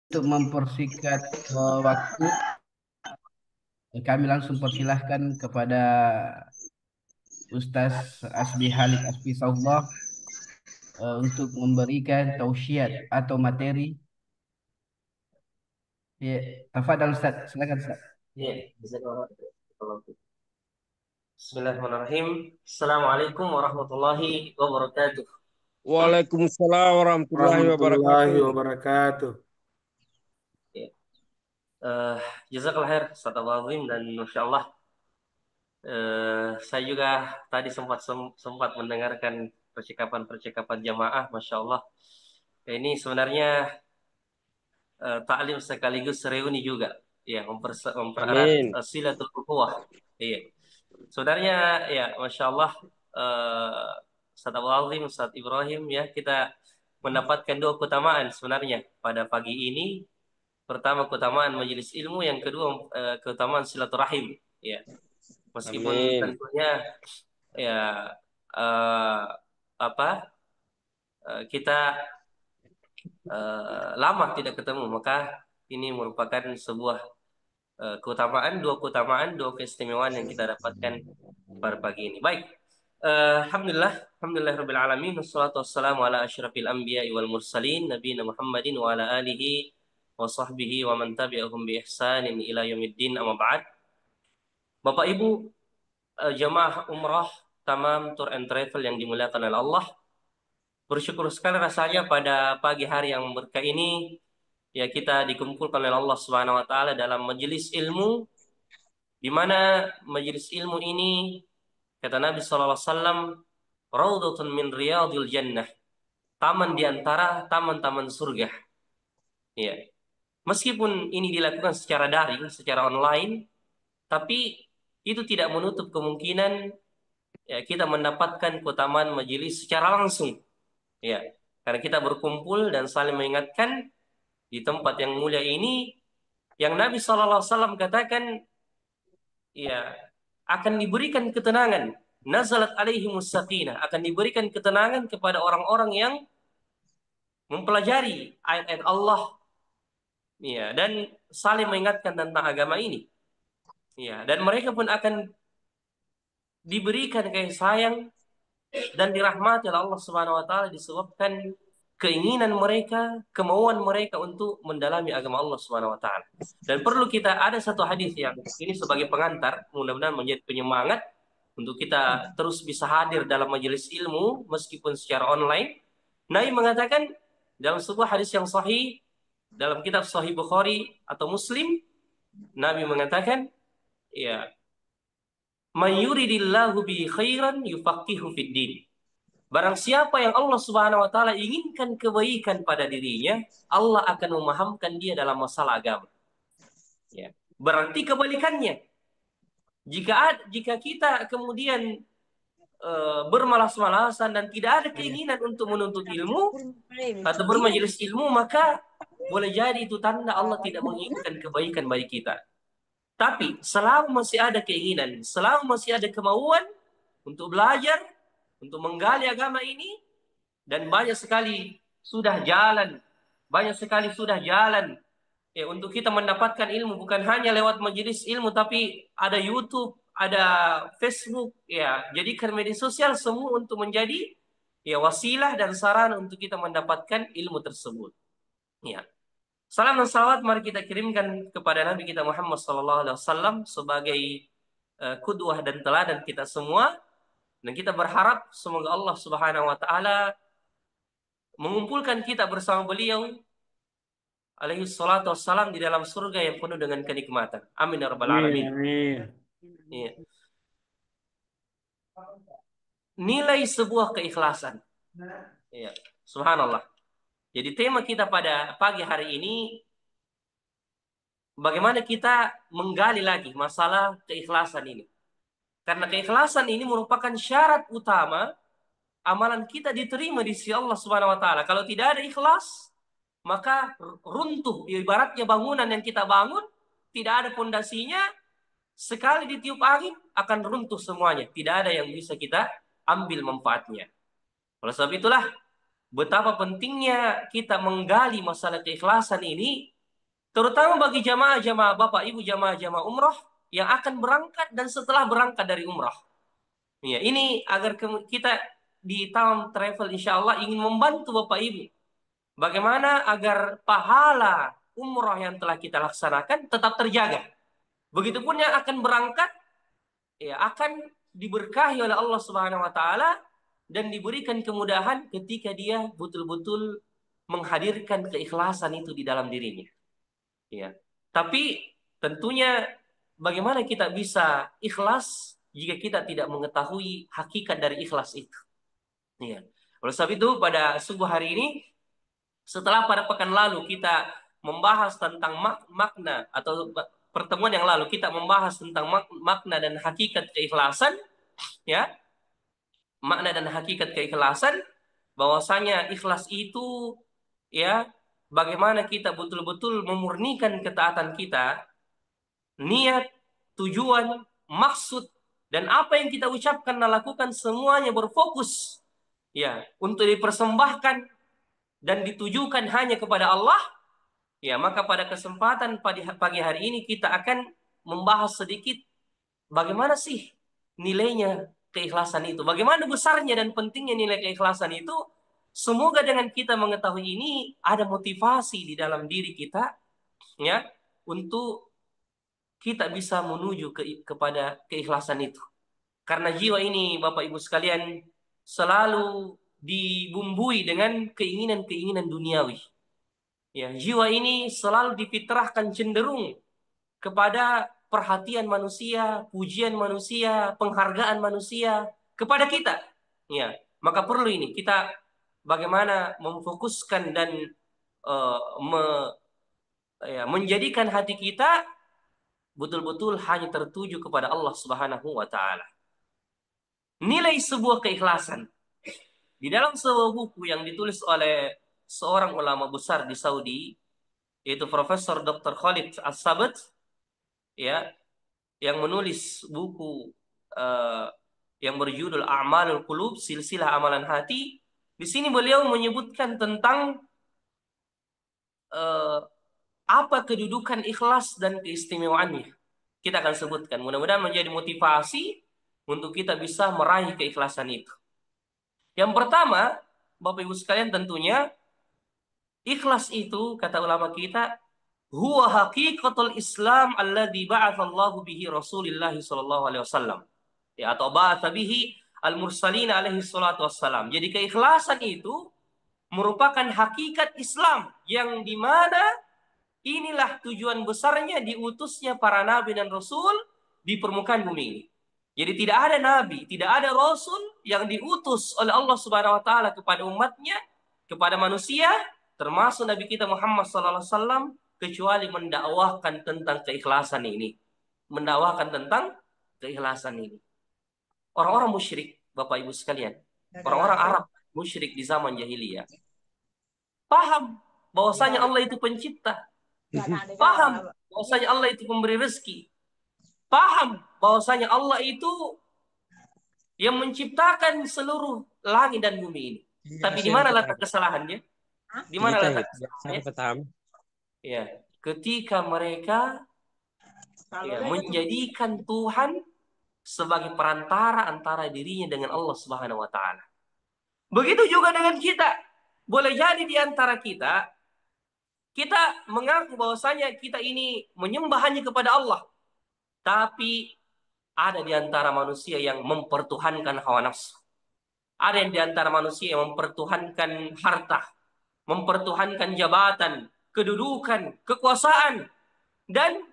Untuk mempersingkat waktu, kami langsung persilahkan kepada Ustaz Asbi Halid Asfisahullah untuk memberikan tausiat atau materi. Ya, tafadhal Ustaz, silakan Ustaz. Iya, Bismillahirrahmanirrahim. Assalamualaikum warahmatullahi wabarakatuh. Waalaikumsalam warahmatullahi Warahmatullahi wabarakatuh. wabarakatuh. Ya. Eh, Jazakallah khair, Ustaz Abu Azim, dan Masya Allah, saya juga tadi sempat mendengarkan percakapan-percakapan jamaah, Masya Allah. Ini sebenarnya taklim sekaligus reuni juga, ya, mempererat Amin. silatul ukhuwah. Iya. Sebenarnya ya, Masya Allah, Ustaz Abu Azim, Ustaz Ibrahim, ya, kita mendapatkan dua keutamaan sebenarnya pada pagi ini. Pertama, keutamaan majelis ilmu, yang kedua keutamaan silaturahim, ya. Meskipun Amin. tentunya ya, eh, apa kita lama tidak ketemu, maka ini merupakan sebuah dua keistimewaan yang kita dapatkan pada pagi ini. Baik. Alhamdulillah, alhamdulillahirabbil alamin, wassalatu wassalamu ala asyrafil anbiya'i wal mursalin nabiyina Muhammadin wa ala alihi wa sahbihi wa man tabi'ahum bi ihsanin ila yaumiddin, amma ba'd. Bapak Ibu, jamaah umrah Tamam Tour and Travel yang dimuliakan oleh Allah, bersyukur sekali rasanya pada pagi hari yang berkah ini, ya, kita dikumpulkan oleh Allah Subhanahu wa taala dalam majelis ilmu, di mana majelis ilmu ini, kata Nabi sallallahu alaihi wasallam, raudhatun min riyadil jannah, taman di antara taman-taman surga. Ya. Meskipun ini dilakukan secara daring, secara online, tapi itu tidak menutup kemungkinan, ya, kita mendapatkan keutamaan majelis secara langsung. Ya. Karena kita berkumpul dan saling mengingatkan di tempat yang mulia ini, yang Nabi sallallahu alaihi wasallam katakan, ya, akan diberikan ketenangan. Nazalat alaihimus sakinah, akan diberikan ketenangan kepada orang-orang yang mempelajari ayat-ayat Allah, ya, dan saling mengingatkan tentang agama ini, ya, dan mereka pun akan diberikan kasih sayang dan dirahmati oleh Allah Subhanahu wa taala disebabkan keinginan mereka, kemauan mereka untuk mendalami agama Allah Subhanahu wa taala. Dan perlu kita ada satu hadis yang ini sebagai pengantar, mudah-mudahan menjadi penyemangat untuk kita terus bisa hadir dalam majelis ilmu meskipun secara online. Nabi mengatakan dalam sebuah hadis yang sahih dalam kitab Sahih Bukhari atau Muslim, Nabi mengatakan, ya, "May yuridillahu bi khairan yufaqihu fid din." Barang siapa yang Allah Subhanahu wa taala inginkan kebaikan pada dirinya, Allah akan memahamkan dia dalam masalah agama. Ya. Berarti kebalikannya. Jika kita kemudian bermalas-malasan dan tidak ada keinginan untuk menuntut ilmu atau bermajelis ilmu, maka boleh jadi itu tanda Allah tidak menginginkan kebaikan bagi kita. Tapi selama masih ada keinginan, selama masih ada kemauan untuk belajar, untuk menggali agama ini, dan banyak sekali sudah jalan, ya, untuk kita mendapatkan ilmu bukan hanya lewat majelis ilmu, tapi ada YouTube, ada Facebook, ya, jadikan media sosial semua untuk menjadi, ya, wasilah dan sarana untuk kita mendapatkan ilmu tersebut. Ya. Salam dan salawat mari kita kirimkan kepada Nabi kita Muhammad sallallahu alaihi wasallam sebagai kudwah dan teladan kita semua, dan kita berharap semoga Allah Subhanahu wa taala mengumpulkan kita bersama beliau alaihi salatu wassalam di dalam surga yang penuh dengan kenikmatan. Amin ya rabbal Amin, alamin. amin. Iya. Nilai sebuah keikhlasan. Iya. Subhanallah. Jadi tema kita pada pagi hari ini, bagaimana kita menggali lagi masalah keikhlasan ini. Karena keikhlasan ini merupakan syarat utama amalan kita diterima di sisi Allah Subhanahu wa taala. Kalau tidak ada ikhlas, maka runtuh. Ibaratnya bangunan yang kita bangun tidak ada pondasinya, sekali ditiup angin akan runtuh semuanya. Tidak ada yang bisa kita ambil manfaatnya. Oleh sebab itulah betapa pentingnya kita menggali masalah keikhlasan ini Terutama bagi jamaah-jamaah Bapak Ibu jamaah-jamaah umroh yang akan berangkat dan setelah berangkat dari umroh. Ya, ini agar kita di tahun travel insya Allah ingin membantu Bapak Ibu. Bagaimana agar pahala umroh yang telah kita laksanakan tetap terjaga. Begitupun yang akan berangkat, ya akan diberkahi oleh Allah Subhanahu Wa Taala dan diberikan kemudahan ketika dia betul-betul menghadirkan keikhlasan itu di dalam dirinya. Ya. Tapi tentunya bagaimana kita bisa ikhlas jika kita tidak mengetahui hakikat dari ikhlas itu. Ya. Oleh sebab itu pada subuh hari ini setelah pada pekan lalu kita membahas tentang makna atau pertemuan yang lalu kita membahas tentang makna dan hakikat keikhlasan, ya. Makna dan hakikat keikhlasan bahwasanya ikhlas itu ya bagaimana kita betul-betul memurnikan ketaatan kita, niat, tujuan, maksud, dan apa yang kita ucapkan dan lakukan semuanya berfokus ya untuk dipersembahkan dan ditujukan hanya kepada Allah. Ya, maka pada kesempatan pagi hari ini kita akan membahas sedikit bagaimana sih nilainya keikhlasan itu. Bagaimana besarnya dan pentingnya nilai keikhlasan itu. Semoga dengan kita mengetahui ini ada motivasi di dalam diri kita ya untuk kita bisa menuju kepada keikhlasan itu. Karena jiwa ini Bapak Ibu sekalian selalu dibumbui dengan keinginan-keinginan duniawi. Ya, jiwa ini selalu difitrahkan cenderung kepada perhatian manusia, pujian manusia, penghargaan manusia kepada kita. Ya, maka perlu ini kita bagaimana memfokuskan dan uh, me, menjadikan hati kita betul-betul hanya tertuju kepada Allah Subhanahu wa taala. Nilai sebuah keikhlasan di dalam sebuah buku yang ditulis oleh seorang ulama besar di Saudi yaitu Profesor Dr. Khalid As-Sabat ya yang menulis buku uh, yang berjudul A'malul Qulub, Silsilah Amalan Hati. Di sini beliau menyebutkan tentang uh, apa kedudukan ikhlas dan keistimewaannya. Kita akan sebutkan. Mudah-mudahan menjadi motivasi untuk kita bisa meraih keikhlasan itu. Yang pertama, Bapak Ibu sekalian tentunya, ikhlas itu, kata ulama kita, huwa haqiqatul Islam alladzi ba'atsallahu bihi Rasulillah sallallahu alaihi wasallam. Ya, atau ba'atsa bihi al-mursalin alaihi salatu wassalam. Jadi keikhlasan itu merupakan hakikat Islam yang dimana inilah tujuan besarnya diutusnya para nabi dan rasul di permukaan bumi ini. Jadi tidak ada nabi, tidak ada rasul yang diutus oleh Allah Subhanahu wa taala kepada umatnya, kepada manusia, termasuk Nabi kita Muhammad sallallahu alaihi wasallam kecuali mendakwahkan tentang keikhlasan ini. Mendakwahkan tentang keikhlasan ini. Orang-orang musyrik, Bapak Ibu sekalian, orang-orang Arab musyrik di zaman jahiliyah, paham bahwasanya Allah itu pencipta, paham bahwasanya Allah itu pemberi rezeki, paham bahwasanya Allah itu yang menciptakan seluruh langit dan bumi ini. Tapi di mana letak kesalahannya? Di mana letak kesalahannya? Ya, ketika mereka menjadikan Tuhan sebagai perantara antara dirinya dengan Allah Subhanahu wa taala. Begitu juga dengan kita. Boleh jadi di antara kita mengaku bahwasanya kita ini menyembah hanya kepada Allah. Tapi ada di antara manusia yang mempertuhankan hawa nafsu. Ada yang di antara manusia yang mempertuhankan harta, mempertuhankan jabatan, kedudukan, kekuasaan, dan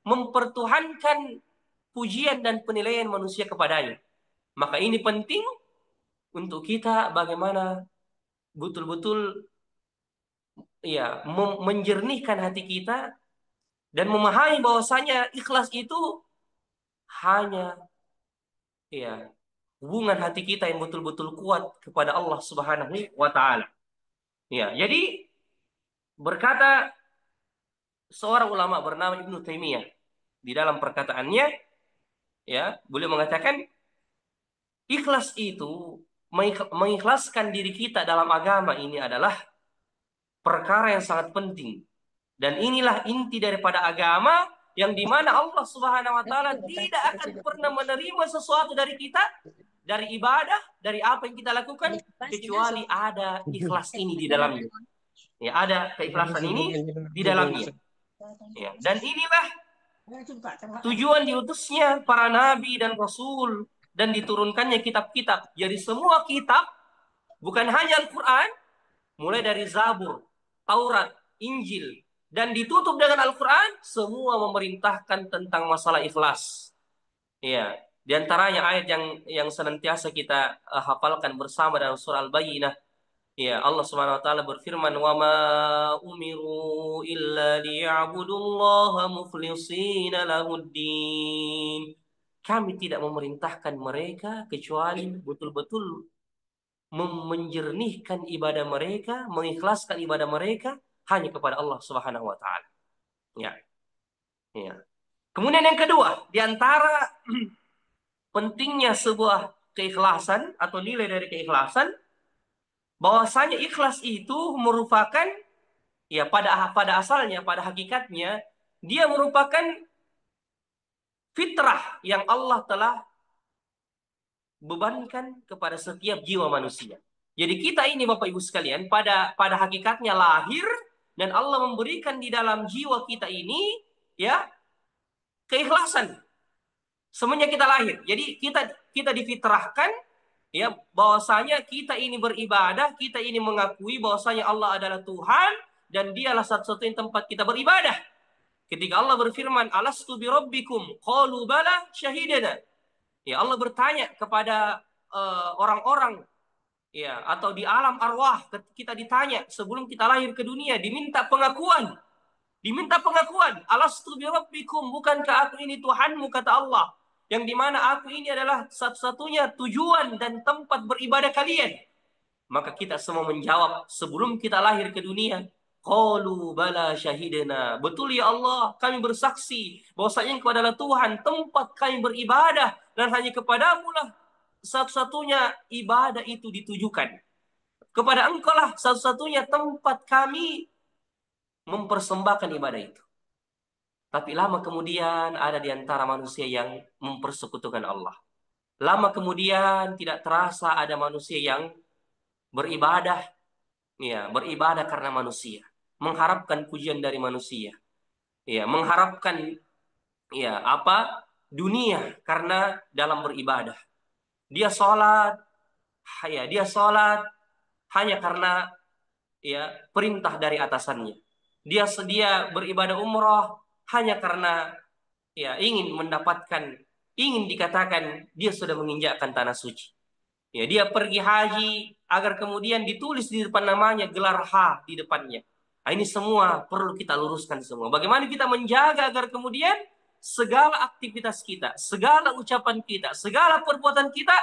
mempertuhankan pujian dan penilaian manusia kepadanya. Maka ini penting untuk kita bagaimana betul-betul ya menjernihkan hati kita dan memahami bahwasanya ikhlas itu hanya ya hubungan hati kita yang betul-betul kuat kepada Allah Subhanahu wa taala. Ya, jadi berkata seorang ulama bernama Ibnu Taimiyah di dalam perkataannya ya, beliau mengatakan ikhlas itu mengikhlaskan diri kita dalam agama ini adalah perkara yang sangat penting Dan inilah inti daripada agama yang dimana Allah Subhanahu wa taala tidak akan pernah menerima sesuatu dari kita, dari ibadah, dari apa yang kita lakukan, kecuali ada ikhlas ini di dalamnya. Ya, ada keikhlasan ini di dalamnya. Ya, dan inilah tujuan diutusnya para nabi dan rasul dan diturunkannya kitab-kitab. Jadi semua kitab, bukan hanya Al-Quran, mulai dari Zabur, Taurat, Injil, dan ditutup dengan Al-Quran, semua memerintahkan tentang masalah ikhlas. Ya, di antaranya ayat yang senantiasa kita hafalkan bersama dalam surah Al-Bayyinah. Ya, Allah Subhanahu wa taala berfirman, "Wa ma umiru illa liya'budullaha mukhlishina lahuddin." Kami tidak memerintahkan mereka kecuali betul-betul menjernihkan ibadah mereka, mengikhlaskan ibadah mereka hanya kepada Allah Subhanahu wa taala. Ya. Ya. Kemudian yang kedua, di antara pentingnya sebuah keikhlasan atau nilai dari keikhlasan, bahwasanya ikhlas itu merupakan ya pada asalnya, pada hakikatnya dia merupakan fitrah yang Allah telah bebankan kepada setiap jiwa manusia. Jadi kita ini Bapak Ibu sekalian pada hakikatnya lahir dan Allah memberikan di dalam jiwa kita ini ya keikhlasan semenjak kita lahir. Jadi kita difitrahkan ya bahwasanya kita ini beribadah, kita ini mengakui bahwasanya Allah adalah Tuhan dan dialah satu-satunya tempat kita beribadah. Ketika Allah berfirman, "Alastu birabbikum?" Qalu bala syahidana. Ya Allah bertanya kepada orang-orang ya atau di alam arwah kita ditanya sebelum kita lahir ke dunia diminta pengakuan. Diminta pengakuan, "Alastu birabbikum?" Bukankah aku ini Tuhanmu, kata Allah. Yang dimana aku ini adalah satu-satunya tujuan dan tempat beribadah kalian. Maka kita semua menjawab sebelum kita lahir ke dunia, qalu bala syahidina. Betul ya Allah, kami bersaksi bahwasanya Engkau adalah Tuhan, tempat kami beribadah dan hanya kepadamu lah satu-satunya ibadah itu ditujukan. Kepada Engkau lah satu-satunya tempat kami mempersembahkan ibadah itu. Tapi lama kemudian ada di antara manusia yang mempersekutukan Allah. Lama kemudian tidak terasa ada manusia yang beribadah, ya, beribadah karena manusia, mengharapkan pujian dari manusia, ya, mengharapkan ya apa dunia karena dalam beribadah. Dia sholat, ya, dia sholat hanya karena ya perintah dari atasannya. Dia sedia beribadah umroh hanya karena ya ingin dikatakan dia sudah menginjakkan tanah suci. Ya, dia pergi haji agar kemudian ditulis di depan namanya gelar H di depannya. Nah, ini semua perlu kita luruskan semua. Bagaimana kita menjaga agar kemudian segala aktivitas kita, segala ucapan kita, segala perbuatan kita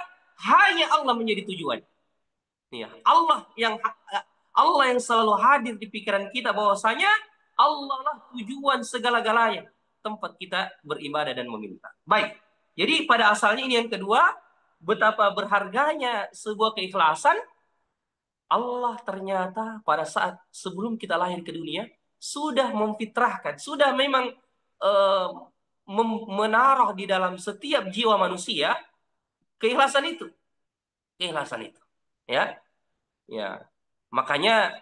hanya Allah menjadi tujuan. Ya, Allah yang selalu hadir di pikiran kita bahwasanya Allah lah tujuan segala-galanya, tempat kita beribadah dan meminta. Baik. Jadi pada asalnya ini yang kedua, betapa berharganya sebuah keikhlasan. Allah ternyata pada saat sebelum kita lahir ke dunia sudah memfitrahkan, sudah memang eh, menaruh di dalam setiap jiwa manusia keikhlasan itu, keikhlasan itu, ya, ya. Makanya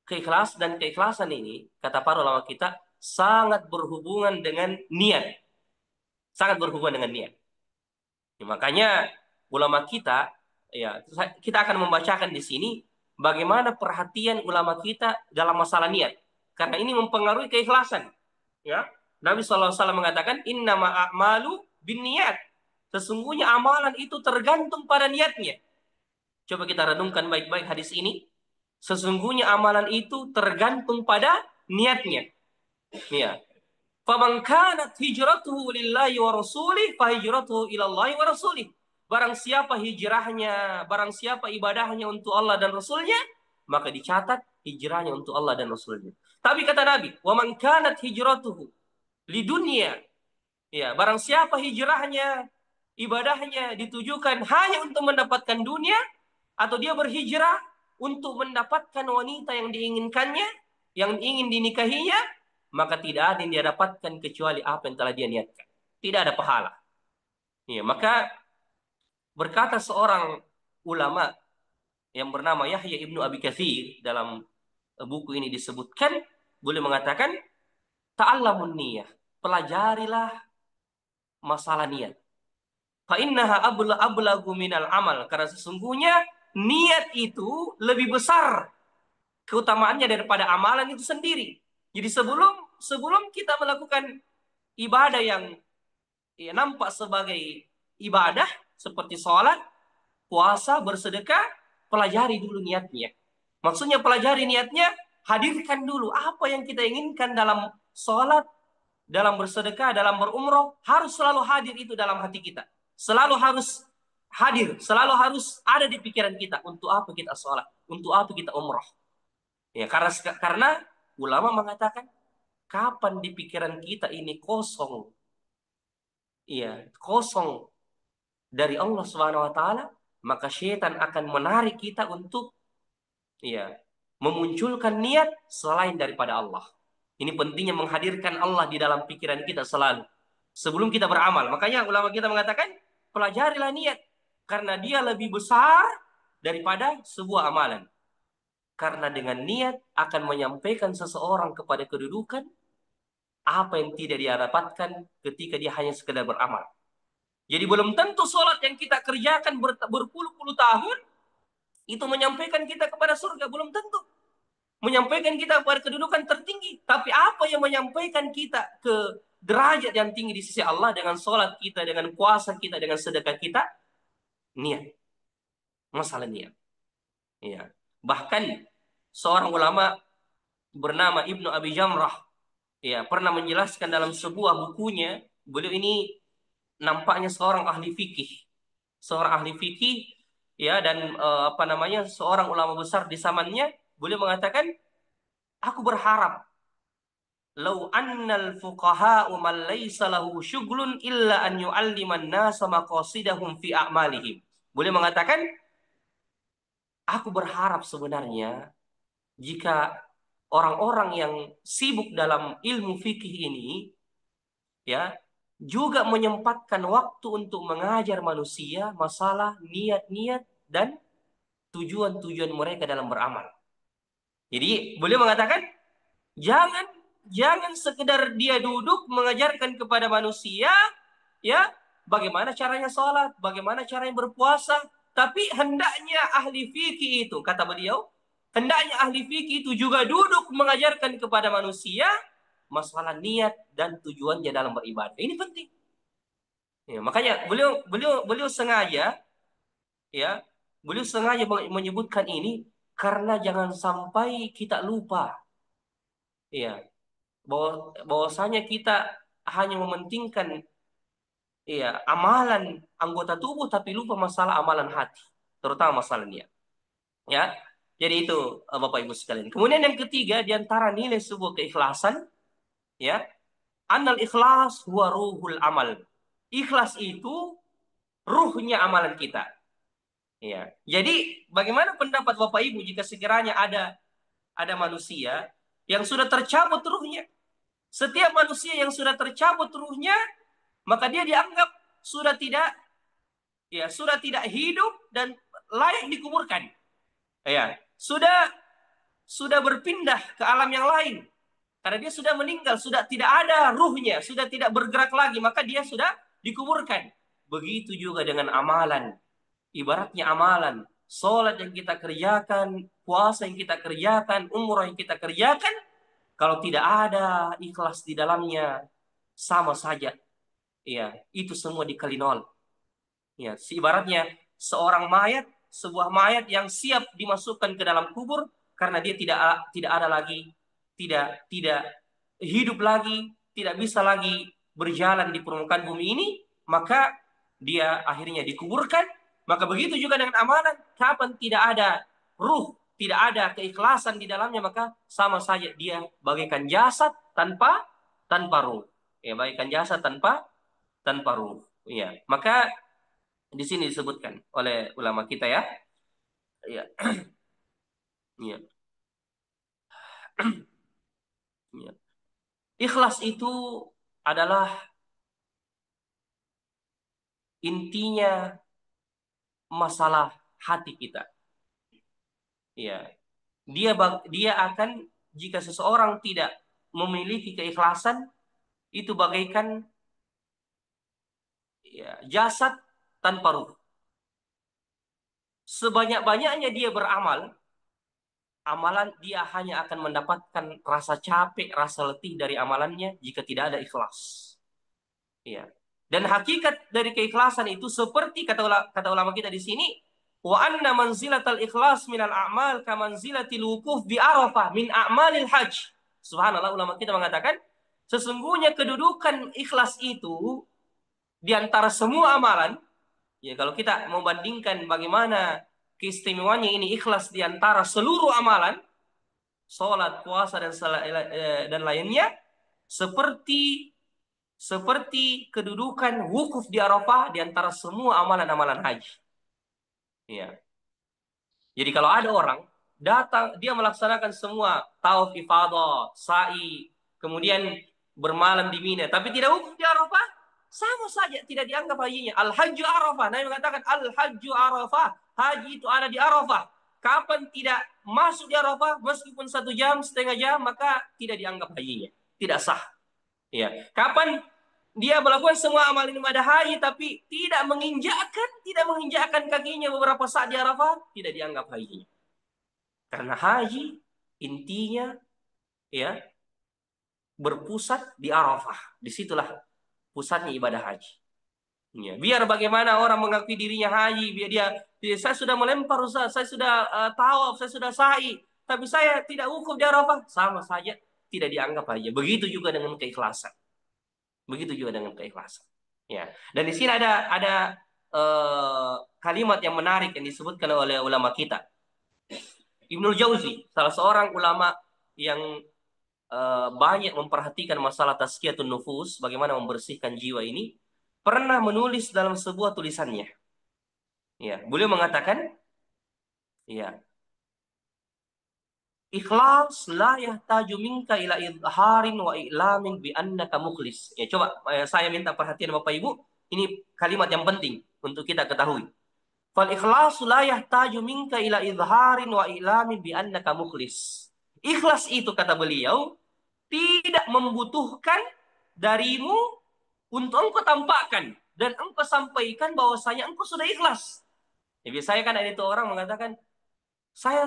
keikhlasan ini kata para ulama kita sangat berhubungan dengan niat, sangat berhubungan dengan niat. Ya, makanya ulama kita, ya kita akan membacakan di sini bagaimana perhatian ulama kita dalam masalah niat, karena ini mempengaruhi keikhlasan. Ya, Nabi SAW mengatakan, "Innama a'malu binniyat." Sesungguhnya amalan itu tergantung pada niatnya. Coba kita renungkan baik-baik hadis ini. Sesungguhnya amalan itu tergantung pada niatnya. Ya. Faman kanat hijratuhu lillahi wa rasulih fa hijratuhu ilallahi wa rasulih. Barang siapa hijrahnya, barang siapa ibadahnya untuk Allah dan Rasulnya, maka dicatat hijrahnya untuk Allah dan Rasulnya. Tapi kata Nabi, wa man kanat hijratuhu lidunya. Ya, barang siapa hijrahnya, ibadahnya ditujukan hanya untuk mendapatkan dunia, atau dia berhijrah untuk mendapatkan wanita yang diinginkannya, yang ingin dinikahinya, maka tidak ada yang dia dapatkan kecuali apa yang telah dia niatkan. Tidak ada pahala. Ya, maka berkata seorang ulama yang bernama Yahya Ibnu Abi Katsir dalam buku ini disebutkan, boleh mengatakan, ta'allamun niyah, pelajarilah masalah niat. Fa innaha ablagu minal amal, karena sesungguhnya niat itu lebih besar keutamaannya daripada amalan itu sendiri. Jadi sebelum kita melakukan ibadah yang ya, nampak sebagai ibadah seperti sholat, puasa, bersedekah, pelajari dulu niatnya. Maksudnya pelajari niatnya, hadirkan dulu apa yang kita inginkan dalam sholat, dalam bersedekah, dalam berumroh, harus selalu hadir itu dalam hati kita. Selalu harus hadir, selalu harus ada di pikiran kita. Untuk apa kita sholat? Untuk apa kita umroh? Ya, karena ulama mengatakan, kapan di pikiran kita ini kosong, iya, kosong dari Allah Subhanahu wa taala, maka syaitan akan menarik kita untuk ya, memunculkan niat selain daripada Allah. Ini pentingnya menghadirkan Allah di dalam pikiran kita selalu sebelum kita beramal. Makanya ulama kita mengatakan, pelajarilah niat karena dia lebih besar daripada sebuah amalan. Karena dengan niat akan menyampaikan seseorang kepada kedudukan apa yang tidak dia dapatkan ketika dia hanya sekedar beramal. Jadi belum tentu sholat yang kita kerjakan berpuluh-puluh tahun itu menyampaikan kita kepada surga. Belum tentu. Menyampaikan kita kepada kedudukan tertinggi. Tapi apa yang menyampaikan kita ke derajat yang tinggi di sisi Allah dengan sholat kita, dengan puasa kita, dengan sedekah kita? Niat. Masalah niat. Ya. Bahkan seorang ulama bernama Ibnu Abi Jamrah ya, pernah menjelaskan dalam sebuah bukunya, beliau ini nampaknya seorang ahli fikih. Seorang ahli fikih ya, dan apa namanya, seorang ulama besar di zamannya, beliau mengatakan, aku berharap lau annal fuqaha man laysa lahu syughlun illa an yu'alliman nasa maqasidahum fi a'malihim. Boleh mengatakan, aku berharap sebenarnya jika orang-orang yang sibuk dalam ilmu fikih ini ya juga menyempatkan waktu untuk mengajar manusia masalah niat-niat dan tujuan-tujuan mereka dalam beramal. Jadi boleh mengatakan, jangan jangan sekedar dia duduk mengajarkan kepada manusia ya bagaimana caranya sholat, bagaimana caranya berpuasa, tapi hendaknya ahli fikih itu, kata beliau, hendaknya ahli fikih itu juga duduk mengajarkan kepada manusia masalah niat dan tujuannya dalam beribadah. Ini penting. Ya, makanya beliau beliau beliau sengaja ya beliau sengaja menyebutkan ini karena jangan sampai kita lupa ya bahwasanya kita hanya mementingkan ya amalan anggota tubuh tapi lupa masalah amalan hati, terutama masalah niat. Ya. Jadi itu Bapak Ibu sekalian. Kemudian yang ketiga di antara nilai sebuah keikhlasan ya, annal ikhlas huwa ruhul amal. Ikhlas itu ruhnya amalan kita. Ya. Jadi bagaimana pendapat Bapak Ibu jika sekiranya ada manusia yang sudah tercabut ruhnya? Setiap manusia yang sudah tercabut ruhnya, maka dia dianggap sudah tidak sudah tidak hidup dan layak dikuburkan. Ya, sudah berpindah ke alam yang lain. Karena dia sudah meninggal, sudah tidak ada ruhnya, sudah tidak bergerak lagi, maka dia sudah dikuburkan. Begitu juga dengan amalan. Ibaratnya amalan, sholat yang kita kerjakan, puasa yang kita kerjakan, umrah yang kita kerjakan, kalau tidak ada ikhlas di dalamnya, sama saja. Ya, itu semua dikali nol. Ya, ibaratnya seorang mayat, sebuah mayat yang siap dimasukkan ke dalam kubur karena dia tidak ada lagi, tidak hidup lagi, tidak bisa lagi berjalan di permukaan bumi ini, maka dia akhirnya dikuburkan. Maka begitu juga dengan amalan, kapan tidak ada ruh, tidak ada keikhlasan di dalamnya, maka sama saja dia bagaikan jasad tanpa ruh. Ya, bagaikan jasad tanpa ruh. Ya, maka di sini disebutkan oleh ulama kita ya. Ya. Ya. Ya. Ikhlas itu adalah intinya masalah hati kita. Ya, dia akan, jika seseorang tidak memiliki keikhlasan, itu bagaikan ya, jasad tanpa ruh. Sebanyak-banyaknya dia beramal, amalan dia hanya akan mendapatkan rasa capek, rasa letih dari amalannya jika tidak ada ikhlas. Ya. Dan hakikat dari keikhlasan itu seperti kata ulama kita di sini, wa anna manzilatal ikhlas minal a'mal ka manzilatil wukuf bi Arafah min a'malil hajj. Subhanallah, ulama kita mengatakan sesungguhnya kedudukan ikhlas itu di antara semua amalan. Ya, kalau kita membandingkan bagaimana keistimewaannya ini ikhlas di antara seluruh amalan, sholat, puasa dan lainnya, seperti kedudukan wukuf di Arafah di antara semua amalan-amalan haji. Ya. Jadi kalau ada orang datang, dia melaksanakan semua tawaf ifadah, sa'i, kemudian bermalam di Mina, tapi tidak wukuf di Arafah, sama saja tidak dianggap hajinya. Al-Hajju Arafah. Nabi mengatakan Al-Hajju Arafah. Haji itu ada di Arafah. Kapan tidak masuk di Arafah, meskipun 1 jam, setengah jam, maka tidak dianggap hajinya. Tidak sah. Ya. Kapan dia melakukan semua amal ibadah haji tapi tidak menginjakkan kakinya beberapa saat di Arafah, tidak dianggap hajinya. Karena haji intinya ya berpusat di Arafah. Disitulah pusatnya ibadah haji. Ya, biar bagaimana orang mengakui dirinya haji, biar dia saya sudah melempar Ustaz, saya sudah tawaf, saya sudah sa'i, tapi saya tidak wukuf di Arafah, sama saja tidak dianggap haji. Begitu juga dengan keikhlasan. Begitu juga dengan keikhlasan. Ya. Dan di sini ada kalimat yang menarik yang disebutkan oleh ulama kita. Ibnul Jauzi, salah seorang ulama yang banyak memperhatikan masalah tazkiyatun nufus, bagaimana membersihkan jiwa ini, pernah menulis dalam sebuah tulisannya. Ya, beliau mengatakan, ya, ikhlas la yahtaju minka ila idharin wa i'lamin bi annaka mukhlis. Ya, coba saya minta perhatian Bapak Ibu, ini kalimat yang penting untuk kita ketahui. Fal ikhlasu la yahtaju minka ila idharin wa i'lamin bi annaka mukhlis. Ikhlas itu kata beliau tidak membutuhkan darimu untuk engkau tampakkan dan engkau sampaikan bahwasanya engkau sudah ikhlas. Ya, biasanya kan ada itu orang mengatakan saya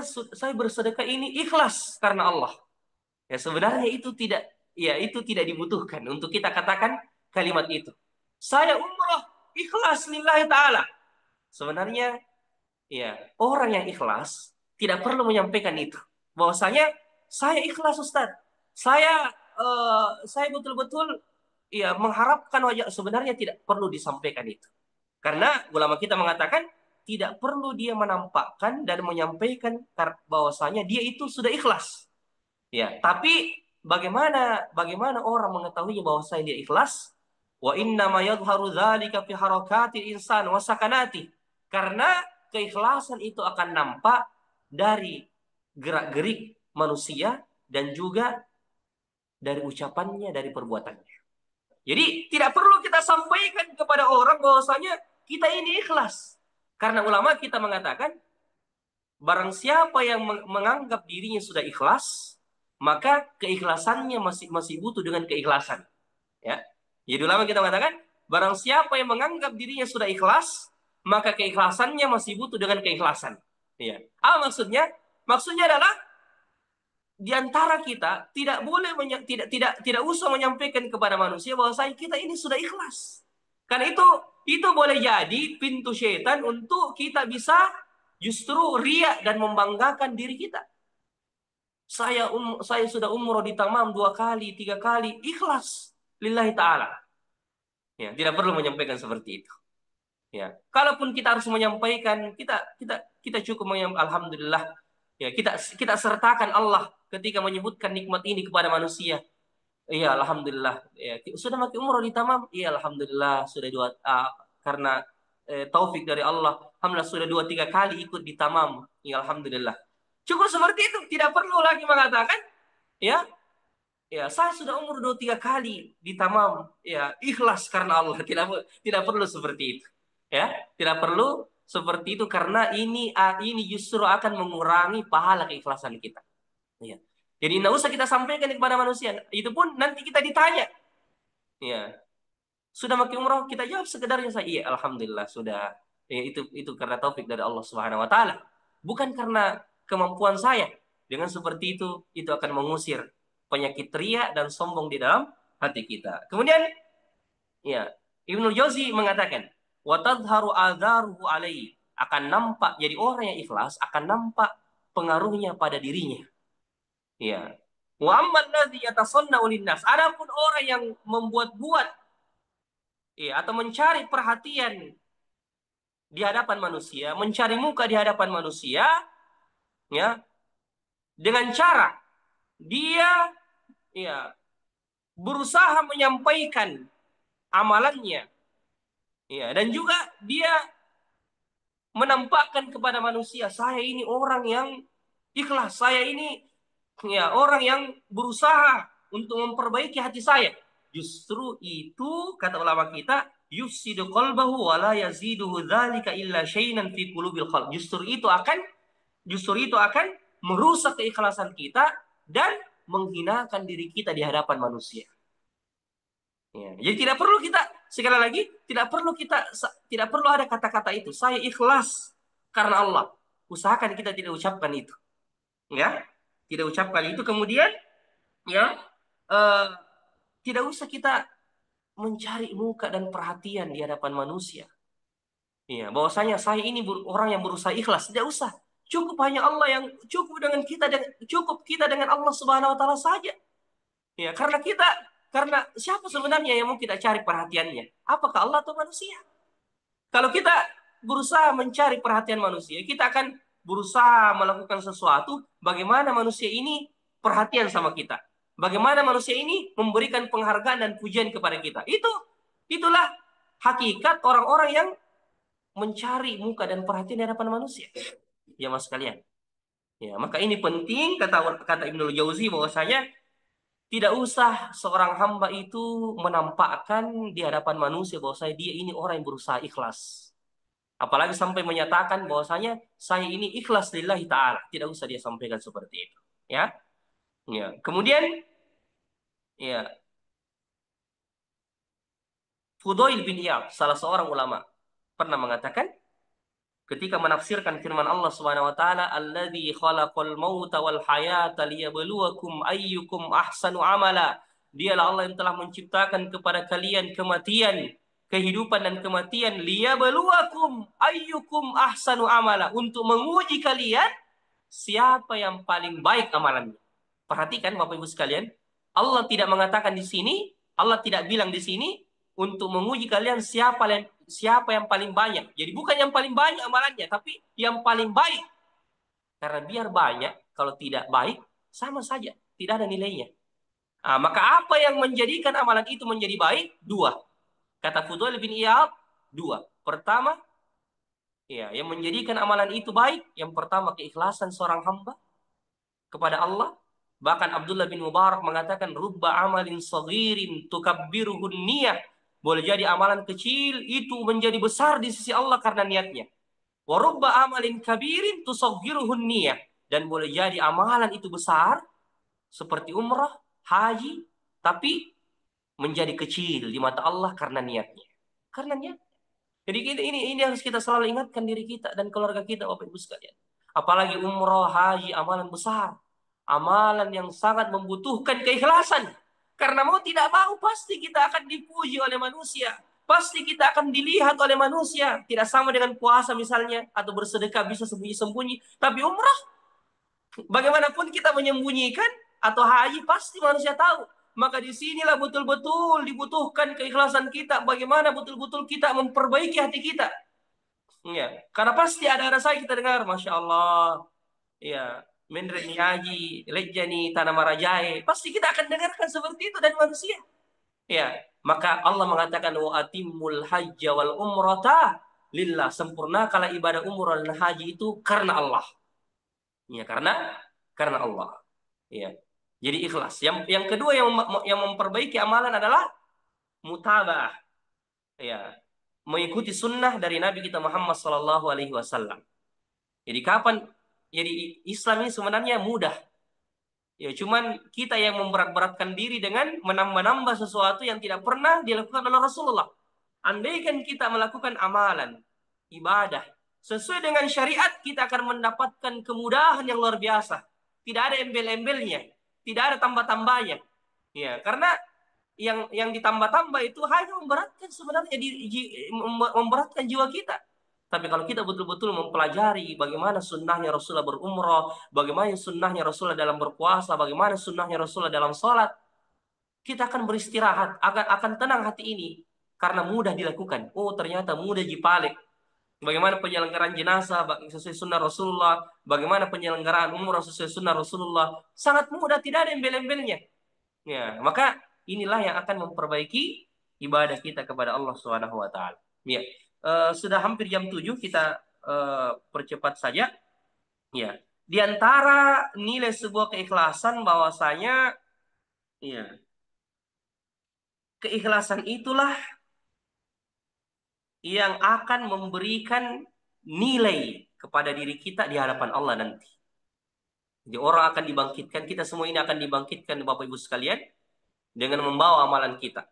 bersedekah ini ikhlas karena Allah. Ya sebenarnya itu tidak dibutuhkan untuk kita katakan kalimat itu. Saya umroh ikhlas lillahi taala. Sebenarnya ya orang yang ikhlas tidak perlu menyampaikan itu. Bahwasanya saya ikhlas Ustaz. Saya betul-betul ya mengharapkan wajah, sebenarnya tidak perlu disampaikan itu. Karena ulama kita mengatakan tidak perlu dia menampakkan dan menyampaikan bahwasanya dia itu sudah ikhlas. Ya, tapi bagaimana orang mengetahui bahwasanya dia ikhlas? Wa inna ma yadhharu dzalika fi harakatil insan wa sakanati. Karena keikhlasan itu akan nampak dari gerak-gerik manusia dan juga dari ucapannya, dari perbuatannya. Jadi tidak perlu kita sampaikan kepada orang bahwasanya kita ini ikhlas. Karena ulama kita mengatakan barang siapa yang menganggap dirinya sudah ikhlas, maka keikhlasannya masih butuh dengan keikhlasan. Ya. Jadi ulama kita mengatakan barang siapa yang menganggap dirinya sudah ikhlas, maka keikhlasannya masih butuh dengan keikhlasan. Ya. Apa maksudnya? Maksudnya adalah di antara kita tidak boleh tidak usah menyampaikan kepada manusia bahwa kita ini sudah ikhlas. Karena itu boleh jadi pintu syaitan untuk kita bisa justru riak dan membanggakan diri kita. Saya sudah umroh di Tamam 2 kali, 3 kali, ikhlas lillahi taala. Ya, tidak perlu menyampaikan seperti itu. Ya, kalaupun kita harus menyampaikan, kita cukup menyampaikan alhamdulillah. Ya, kita sertakan Allah ketika menyebutkan nikmat ini kepada manusia. Iya, alhamdulillah. Ya, sudah pakai umroh di Tamam? Iya, alhamdulillah sudah karena taufik dari Allah. Alhamdulillah sudah 2-3 kali ikut di Tamam. Iya, alhamdulillah. Cukup seperti itu, tidak perlu lagi mengatakan ya Ya, saya sudah umur 23 kali di tamam. Ya, ikhlas karena Allah. Tidak perlu seperti itu. Ya, tidak perlu seperti itu karena ini justru akan mengurangi pahala keikhlasan kita. Ya. Jadi tidak usah kita sampaikan kepada manusia. Itu pun nanti kita ditanya. Ya, sudah makin umroh kita jawab sekedarnya saya. Iya, alhamdulillah sudah. Ya, itu karena taufik dari Allah Subhanahu wa taala. Bukan karena kemampuan saya. Dengan seperti itu akan mengusir penyakit ria dan sombong di dalam hati kita. Kemudian, ya, Ibnu Jauzi mengatakan, wa tadhharu adharuhu alaihi, akan nampak jadi orang yang ikhlas akan nampak pengaruhnya pada dirinya. Ya. Wa amman ladzi yatasanna nas. Adapun orang yang membuat-buat, ya, atau mencari perhatian di hadapan manusia, mencari muka di hadapan manusia, ya, dengan cara dia, ya, berusaha menyampaikan amalannya, ya, dan juga dia menampakkan kepada manusia, saya ini orang yang ikhlas, saya ini, ya, orang yang berusaha untuk memperbaiki hati saya. Justru itu kata ulama kita, yufsidu qalbahu wa la yaziduhu dzalika illa syai'an fi qulubil khalq. Justru itu akan merusak keikhlasan kita dan menghinakan diri kita di hadapan manusia. Ya, jadi sekali lagi tidak perlu ada kata-kata itu. Saya ikhlas karena Allah. Usahakan kita tidak ucapkan itu, ya, tidak ucapkan itu. Kemudian, ya, eh, tidak usah kita mencari muka dan perhatian di hadapan manusia. Ya, bahwasanya saya ini orang yang berusaha ikhlas, tidak usah. Cukup kita dengan Allah Subhanahu wa taala saja. Ya, karena siapa sebenarnya yang mau kita cari perhatiannya? Apakah Allah atau manusia? Kalau kita berusaha mencari perhatian manusia, kita akan berusaha melakukan sesuatu bagaimana manusia ini perhatian sama kita. Bagaimana manusia ini memberikan penghargaan dan pujian kepada kita. Itulah hakikat orang-orang yang mencari muka dan perhatian di hadapan manusia. Ya, Mas kalian. Ya, maka ini penting kata Ibnu Jauzi bahwasanya tidak usah seorang hamba itu menampakkan di hadapan manusia bahwasanya dia ini orang yang berusaha ikhlas. Apalagi sampai menyatakan bahwasanya saya ini ikhlas lillahi ta'ala. Tidak usah dia sampaikan seperti itu. Ya. Ya. Kemudian, ya, Fudail bin Iyad, salah seorang ulama, pernah mengatakan ketika menafsirkan firman Allah Subhanahu wa taala, "Alladzi khalaqal mauta wal hayata liyabluwakum ayyukum ahsanu amala." Dialah Allah yang telah menciptakan kepada kalian kematian, kehidupan dan kematian, liyabluwakum ayyukum ahsanu amala, untuk menguji kalian siapa yang paling baik amalannya. Perhatikan Bapak Ibu sekalian, Allah tidak bilang di sini untuk menguji kalian siapa yang paling banyak. Jadi bukan yang paling banyak amalannya, tapi yang paling baik. Karena biar banyak, kalau tidak baik, sama saja, tidak ada nilainya. Nah, maka apa yang menjadikan amalan itu menjadi baik? Dua. Kata Fudail bin Iyad, dua. Pertama, ya, yang menjadikan amalan itu baik, yang pertama keikhlasan seorang hamba kepada Allah. Bahkan Abdullah bin Mubarak mengatakan, rubba amalin saghirin tukabbiruhun niyah. Boleh jadi amalan kecil itu menjadi besar di sisi Allah karena niatnya. Wa rubba amalin kabirin tusaghiruhun niyah. Dan boleh jadi amalan itu besar seperti umrah, haji, tapi menjadi kecil di mata Allah karena niatnya. Karena niat. Jadi ini harus kita selalu ingatkan diri kita dan keluarga kita, Bapak Ibu sekalian. Apalagi umrah, haji, amalan besar. Amalan yang sangat membutuhkan keikhlasan. Karena mau tidak mau pasti kita akan dipuji oleh manusia. Pasti kita akan dilihat oleh manusia. Tidak sama dengan puasa misalnya. Atau bersedekah bisa sembunyi-sembunyi. Tapi umrah, bagaimanapun kita menyembunyikan atau haji pasti manusia tahu. Maka disinilah betul-betul dibutuhkan keikhlasan kita. Bagaimana betul-betul kita memperbaiki hati kita. Ya, karena pasti ada saya kita dengar, Masya Allah. Ya, menreni haji, lejani, tanah marajai. Pasti kita akan dengarkan seperti itu dari manusia. Ya, maka Allah mengatakan wa atimul hajja wal umrata lillah. Sempurnakanlah ibadah umrah dan haji itu karena Allah. Ya, karena Allah. Ya. Jadi ikhlas. Yang kedua yang memperbaiki amalan adalah mutabaah. Ya, mengikuti sunnah dari Nabi kita Muhammad Sallallahu Alaihi Wasallam. Jadi kapan? Jadi Islam ini sebenarnya mudah. Ya, cuman kita yang memberat-beratkan diri dengan menambah-nambah sesuatu yang tidak pernah dilakukan oleh Rasulullah. Andaikan kita melakukan amalan, ibadah, sesuai dengan syariat, kita akan mendapatkan kemudahan yang luar biasa. Tidak ada embel-embelnya, tidak ada tambah-tambahnya. Ya, karena yang ditambah-tambah itu hanya memberatkan sebenarnya memberatkan jiwa kita. Tapi kalau kita betul-betul mempelajari bagaimana sunnahnya Rasulullah berumrah, bagaimana sunnahnya Rasulullah dalam berpuasa, bagaimana sunnahnya Rasulullah dalam sholat, kita akan beristirahat, akan tenang hati ini. Karena mudah dilakukan. Oh, ternyata mudah dipalik. Bagaimana penyelenggaraan jenazah sesuai sunnah Rasulullah, bagaimana penyelenggaraan umrah sesuai sunnah Rasulullah. Sangat mudah, tidak ada embel-embelnya. Ya, maka inilah yang akan memperbaiki ibadah kita kepada Allah Subhanahu wa taala. Ya. Sudah hampir jam 7, kita percepat saja. Ya. Di antara nilai sebuah keikhlasan bahwasanya ya, keikhlasan itulah yang akan memberikan nilai kepada diri kita di hadapan Allah nanti. Jadi orang akan dibangkitkan, kita semua ini akan dibangkitkan Bapak Ibu sekalian dengan membawa amalan kita,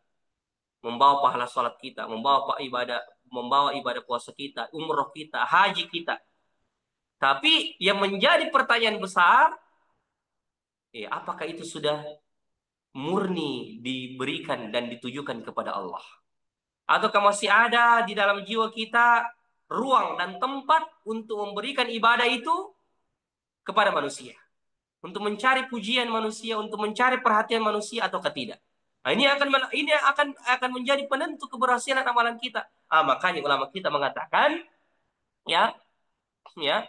membawa pahala sholat kita, membawa ibadah puasa kita, umroh kita, haji kita. Tapi yang menjadi pertanyaan besar, apakah itu sudah murni diberikan dan ditujukan kepada Allah? Ataukah masih ada di dalam jiwa kita ruang dan tempat untuk memberikan ibadah itu kepada manusia? Untuk mencari pujian manusia, untuk mencari perhatian manusia ataukah tidak? Nah, ini akan menjadi penentu keberhasilan amalan kita. Makanya ulama kita mengatakan, ya, ya,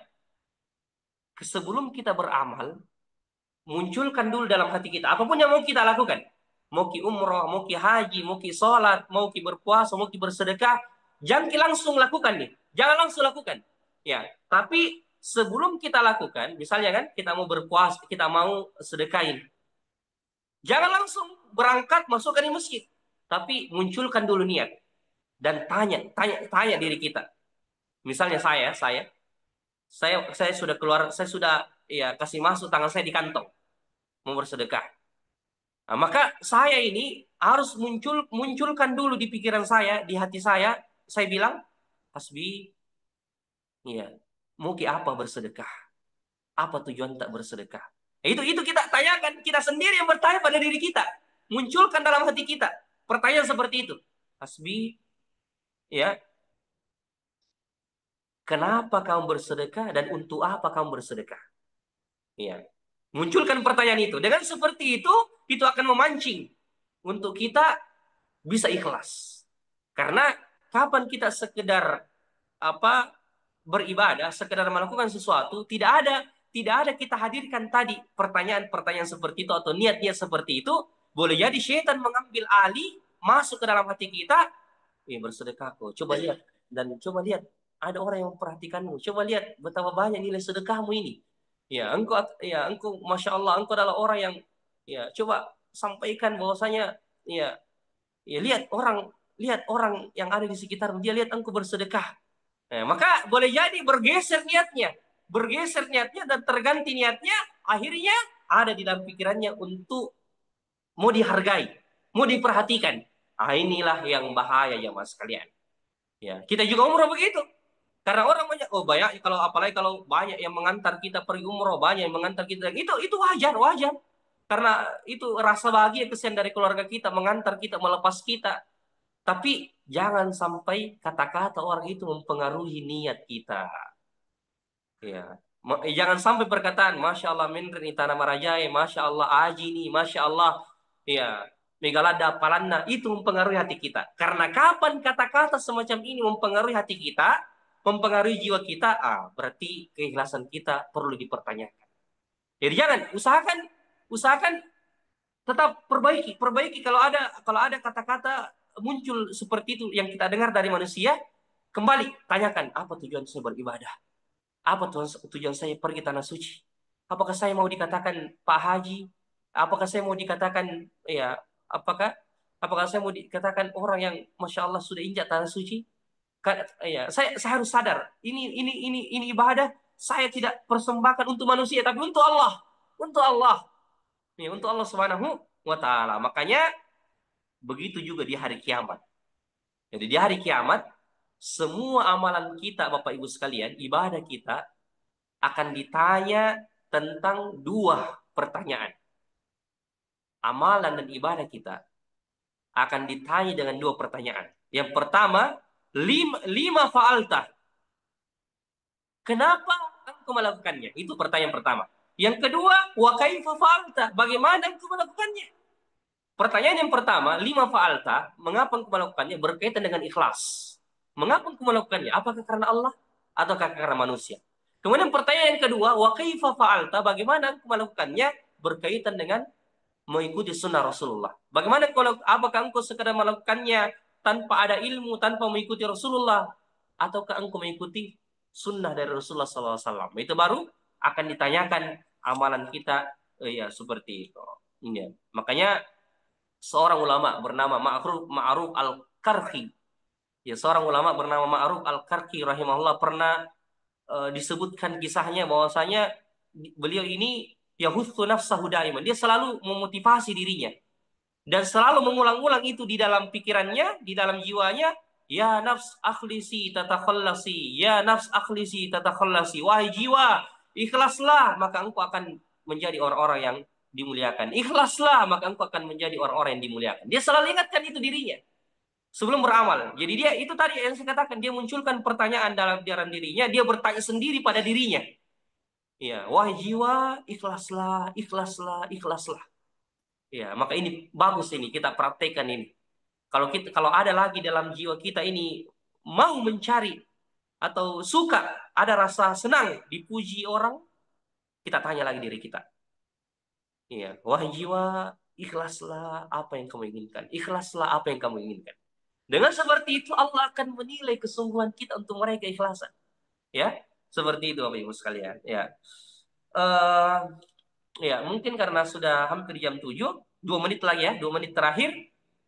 sebelum kita beramal, munculkan dulu dalam hati kita apapun yang mau kita lakukan. Mau ki umroh, mau ki haji, mau ki sholat, mau ki berpuasa, mau ki bersedekah, jangan ki langsung lakukan nih. Jangan langsung lakukan. Ya, tapi sebelum kita lakukan, misalnya kan kita mau berpuasa, kita mau sedekahin. Jangan langsung berangkat masukkan di masjid, tapi munculkan dulu niat dan tanya diri kita. Misalnya saya sudah keluar, saya sudah ya kasih masuk tangan saya di kantong mau bersedekah. Nah, maka saya ini harus munculkan dulu di pikiran saya, di hati saya bilang, Hasbi, ya, mau ke apa bersedekah? Apa tujuan tak bersedekah? Itu kita tanyakan, kita sendiri yang bertanya pada diri kita. Munculkan dalam hati kita pertanyaan seperti itu. Hasbi, ya, kenapa kamu bersedekah dan untuk apa kamu bersedekah? Ya. Munculkan pertanyaan itu. Dengan seperti itu akan memancing untuk kita bisa ikhlas. Karena kapan kita sekedar beribadah, sekedar melakukan sesuatu, tidak ada kita hadirkan tadi pertanyaan-pertanyaan seperti itu atau niat-niat seperti itu, boleh jadi syaitan mengambil alih masuk ke dalam hati kita, bersedekah kok. Coba lihat ada orang yang memperhatikanmu. Coba lihat betapa banyak nilai sedekahmu ini. Engkau Masya Allah, engkau adalah orang yang coba sampaikan bahwasanya lihat orang yang ada di sekitar dia, lihat engkau bersedekah. Maka boleh jadi bergeser niatnya dan terganti niatnya, akhirnya ada di dalam pikirannya untuk mau dihargai, mau diperhatikan. Inilah yang bahaya ya mas kalian. Ya, kita juga umroh begitu. Karena orang banyak, apalagi kalau banyak yang mengantar kita pergi umroh, banyak yang mengantar kita, itu wajar. Karena itu rasa bahagia kesian dari keluarga kita mengantar kita, melepas kita. Tapi jangan sampai kata-kata orang itu mempengaruhi niat kita. Ya. Jangan sampai perkataan, Masya Allah Minrin Itana Marajai, Masya Allah Aji nih, Masya Allah ya Megalada Palanna, itu mempengaruhi hati kita. Karena kapan kata-kata semacam ini mempengaruhi hati kita, mempengaruhi jiwa kita, berarti keikhlasan kita perlu dipertanyakan. Jadi jangan, usahakan tetap perbaiki kalau ada kata-kata muncul seperti itu yang kita dengar dari manusia, kembali tanyakan, apa tujuan saya beribadah? Apa tujuan saya pergi tanah suci? Apakah saya mau dikatakan Pak Haji? Apakah saya mau dikatakan ya apakah apakah saya mau dikatakan orang yang masya Allah sudah injak tanah suci? Ya, saya harus sadar ini ibadah saya tidak persembahkan untuk manusia tapi untuk Allah, untuk Allah, ya, untuk Allah Subhanahu wa taala. Makanya begitu juga di hari kiamat. Jadi di hari kiamat semua amalan kita Bapak Ibu sekalian, ibadah kita akan ditanya tentang dua pertanyaan. Amalan dan ibadah kita akan ditanya dengan dua pertanyaan. Yang pertama, lima fa'alta. Kenapa engkau melakukannya? Itu pertanyaan pertama. Yang kedua, wa kaifa fa'alta? Bagaimana engkau melakukannya? Pertanyaan yang pertama, lima fa'alta, mengapa engkau melakukannya? Berkaitan dengan ikhlas. Mengapa engkau melakukannya? Apakah karena Allah ataukah karena manusia? Kemudian pertanyaan yang kedua, wa kaifa fa'alta? Bagaimana engkau melakukannya? Berkaitan dengan mengikuti sunnah Rasulullah. Bagaimana kalau apakah engkau sekadar melakukannya tanpa ada ilmu, tanpa mengikuti Rasulullah, ataukah engkau mengikuti sunnah dari Rasulullah SAW? Itu baru akan ditanyakan amalan kita, ya seperti itu. Ya. Makanya seorang ulama bernama Ma'ruf Al-Karhi, ya seorang ulama bernama Ma'ruf Al-Karhi rahimahullah pernah disebutkan kisahnya bahwasanya beliau ini yahutsu nafsahu daiman. Dia selalu memotivasi dirinya dan selalu mengulang-ulang itu di dalam pikirannya, di dalam jiwanya. Ya nafs akhlisi tatakhallasi, ya nafs akhlisi tatakhallasi. Wahai jiwa, ikhlaslah maka engkau akan menjadi orang-orang yang dimuliakan. Ikhlaslah maka engkau akan menjadi orang-orang yang dimuliakan. Dia selalu ingatkan itu dirinya sebelum beramal. Jadi dia itu tadi yang saya katakan, dia munculkan pertanyaan dalam dirinya, dia bertanya sendiri pada dirinya. Ya, wahai jiwa, ikhlaslah, ikhlaslah, ikhlaslah. Ya, maka ini bagus ini kita praktekkan ini. Kalau ada lagi dalam jiwa kita ini mau mencari atau suka, ada rasa senang dipuji orang, kita tanya lagi diri kita. Ya, wahai jiwa, ikhlaslah apa yang kamu inginkan. Ikhlaslah apa yang kamu inginkan. Dengan seperti itu Allah akan menilai kesungguhan kita untuk meraih keikhlasan. Ya, seperti itu Bapak Ibu sekalian. Ya. Eh ya, mungkin karena sudah hampir jam 7, 2 menit lagi ya, 2 menit terakhir.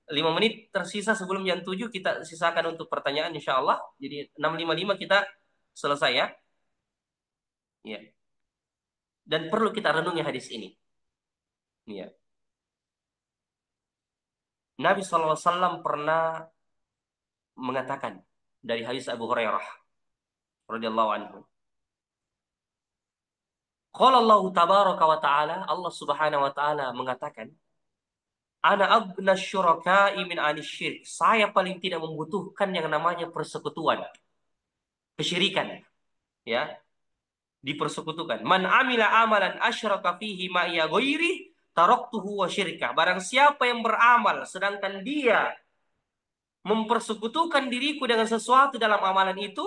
5 menit tersisa sebelum jam 7 kita sisakan untuk pertanyaan insya Allah. Jadi 6.55 kita selesai ya. Ya. Dan perlu kita renungi hadis ini. Ya. Nabi SAW pernah mengatakan dari hadis Abu Hurairah radhiyallahu anhu. Qala Allah tabaraka wa ta'ala, Allah Subhanahu wa taala mengatakan, ana abna syuraka'i min anisyirik. Saya paling tidak membutuhkan yang namanya persekutuan, kesyirikan, ya, dipersekutukan. Man amila amalan asyraka fihi ma'iya ghairi taraktuhu wa syirkah. Barang siapa yang beramal sedangkan dia mempersekutukan diriku dengan sesuatu dalam amalan itu,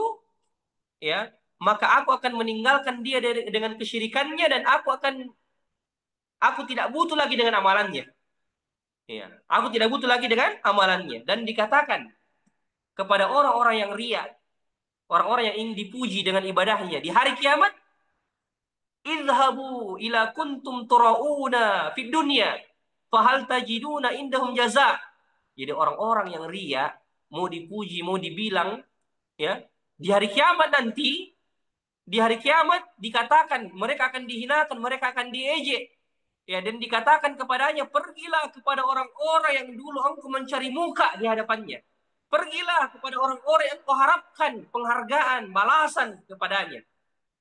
ya, maka aku akan meninggalkan dia dengan kesyirikannya dan aku tidak butuh lagi dengan amalannya. Ya, aku tidak butuh lagi dengan amalannya. Dan dikatakan kepada orang-orang yang ria, orang-orang yang ingin dipuji dengan ibadahnya di hari kiamat, idhabu ila kuntum turauna fid dunya fahal tajiduna indahum jaza. Jadi orang-orang yang ria mau dipuji, mau dibilang, ya, di hari kiamat nanti, di hari kiamat dikatakan mereka akan dihinakan, mereka akan diejek. Ya, dan dikatakan kepadanya, pergilah kepada orang-orang yang dulu engkau mencari muka di hadapannya. Pergilah kepada orang-orang yang engkau harapkan penghargaan, balasan kepadanya.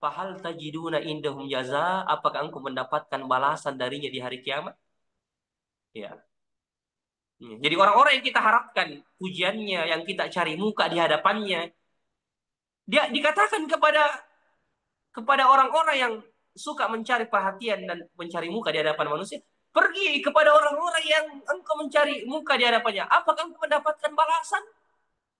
Fahal tajiduna indahum jaza, apakah engkau mendapatkan balasan darinya di hari kiamat? Ya. Jadi orang-orang yang kita harapkan pujiannya, yang kita cari muka di hadapannya, dia dikatakan kepada orang-orang yang suka mencari perhatian dan mencari muka di hadapan manusia, pergi kepada orang-orang yang engkau mencari muka di hadapannya. Apakah engkau mendapatkan balasan?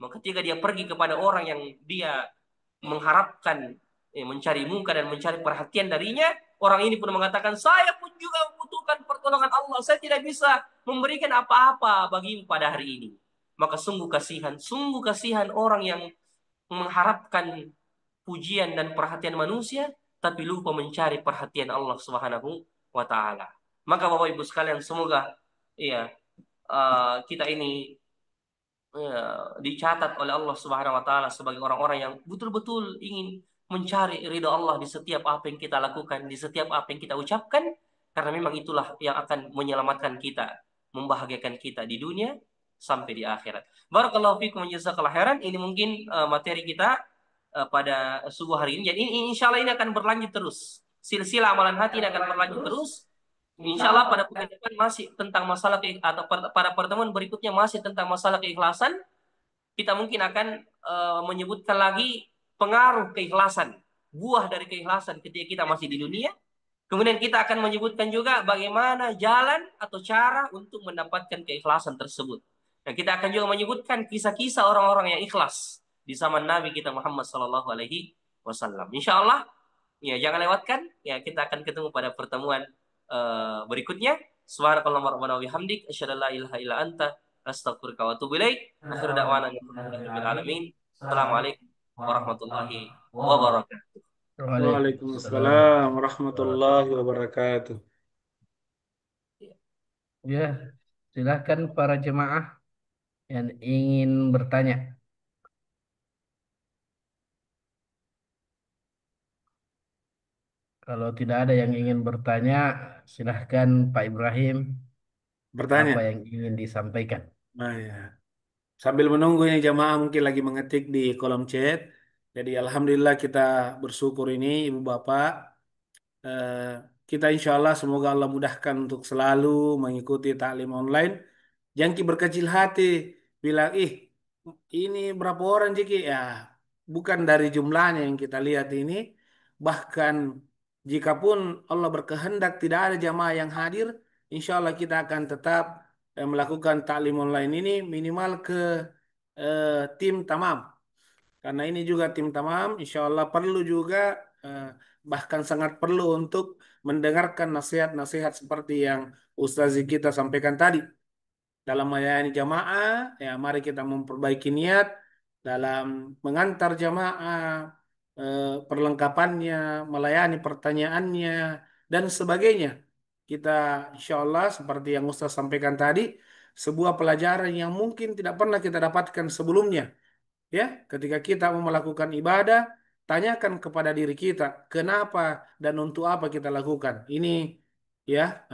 Maka ketika dia pergi kepada orang yang dia mengharapkan mencari muka dan mencari perhatian darinya, orang ini pun mengatakan, saya pun juga membutuhkan pertolongan Allah. Saya tidak bisa memberikan apa-apa bagimu pada hari ini. Maka sungguh kasihan orang yang mengharapkan pujian dan perhatian manusia, tapi lupa mencari perhatian Allah Subhanahu wa Ta'ala. Maka Bapak Ibu sekalian, semoga iya kita ini dicatat oleh Allah Subhanahu wa taala sebagai orang-orang yang betul-betul ingin mencari ridha Allah di setiap apa yang kita lakukan, di setiap apa yang kita ucapkan, karena memang itulah yang akan menyelamatkan kita, membahagiakan kita di dunia sampai di akhirat. Barakallahu fikum wa jazakallahu khairan. Ini mungkin materi kita pada subuh hari ini. Jadi insya Allah ini akan berlanjut terus. Silsilah amalan hati ini akan berlanjut terus. Insya Allah pada pekan depan masih tentang masalah atau pada pertemuan berikutnya masih tentang masalah keikhlasan. Kita mungkin akan menyebutkan lagi pengaruh keikhlasan, buah dari keikhlasan ketika kita masih di dunia. Kemudian kita akan menyebutkan juga bagaimana jalan atau cara untuk mendapatkan keikhlasan tersebut. Dan kita akan juga menyebutkan kisah-kisah orang-orang yang ikhlas di zaman Nabi kita Muhammad Sallallahu Alaihi Wasallam. Insya Allah, ya jangan lewatkan. Ya kita akan ketemu pada pertemuan berikutnya. Subhanakallahumma rabbana wa bihamdik asyhadu an la ilaha illa anta astaghfiruka wa atubu ilaik. Akhiru da'wana alhamdulillahi alamin. Assalamualaikum warahmatullahi wabarakatuh. Waalaikumsalam. Waalaikumsalam warahmatullahi wabarakatuh. Ya, silakan para jemaah yang ingin bertanya. Kalau tidak ada yang ingin bertanya, silahkan Pak Ibrahim, apa Bertanya. yang ingin disampaikan. Nah, ya. Sambil menunggu ini jamaah mungkin lagi mengetik di kolom chat. Jadi alhamdulillah kita bersyukur ini Ibu Bapak. Eh, kita insya Allah semoga Allah mudahkan untuk selalu mengikuti taklim online. Jangan ki berkecil hati bilang ini berapa orang Jiki ya, bukan dari jumlahnya yang kita lihat ini, bahkan jikapun Allah berkehendak tidak ada jamaah yang hadir, insya Allah kita akan tetap melakukan taklim online ini minimal ke tim tamam, karena ini juga tim tamam insya Allah perlu juga, eh, bahkan sangat perlu untuk mendengarkan nasihat-nasihat seperti yang Ustazi kita sampaikan tadi dalam melayani jamaah. Ya mari kita memperbaiki niat dalam mengantar jamaah, perlengkapannya, melayani pertanyaannya dan sebagainya. Kita insya Allah seperti yang Ustaz sampaikan tadi, sebuah pelajaran yang mungkin tidak pernah kita dapatkan sebelumnya. Ya, ketika kita mau melakukan ibadah, tanyakan kepada diri kita, kenapa dan untuk apa kita lakukan. Ini ya,